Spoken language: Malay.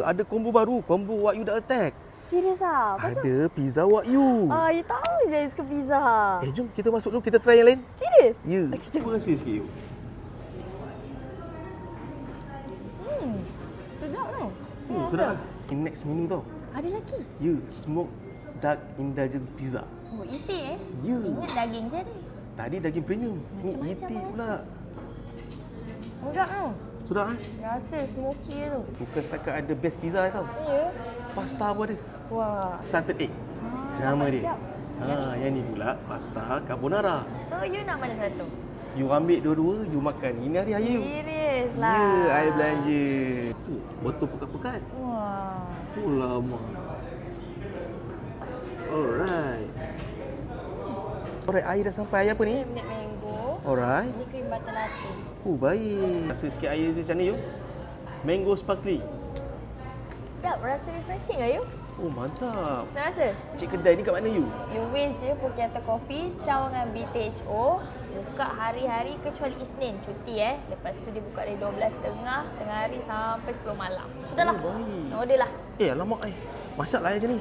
ada combo baru. Combo Wagyu Duck Attack. Serius ah? Macam? Ada pizza Wagyu. You tahu je I suka pizza. Jom kita masuk dulu. Kita try yang lain. Serius? Ya. Okey, Cuba rasa sikit yuk. Sedap tau. Sedap lah. Ini next menu tau. Ada lagi? Ya, smoked duck indulgent pizza. Oh, itik Ya. Ingat daging je ni. Tadi daging premium. Ni Macam-macam itik rasa. pula. Sedap tau. Sudah kan? Rasa smoky tu. Bukan setakat ada best pizza tau. Ya. Pasta pun ada. Wah. Salted egg. Nama nampak dia. sedap. Yang ni pula pasta carbonara. So, you nak mana satu? You ambil dua-dua, you makan. Ini hari raya. Serius Ya, lah. I belanja. Botol pekat-pekat. Wah. Oh lama. Alright. Alright, air dah sampai. Air apa ni? Ni minute mango. Alright. Ni cream butter latte. Baik. Rasa sikit air dia macam ni you. Mango sparkling. Sedap, rasa refreshing lah you. Oh, mantap. Nak rasa? Cik kedai ni kat mana you? You win je Pukiato Coffee, cawangan BTHO. Buka hari-hari kecuali Isnin, cuti Lepas tu dia buka dari 12.30 tengah hari sampai 10 malam. Sudahlah. Oh, baik. Order lah. Alamak Masak lah macam ni.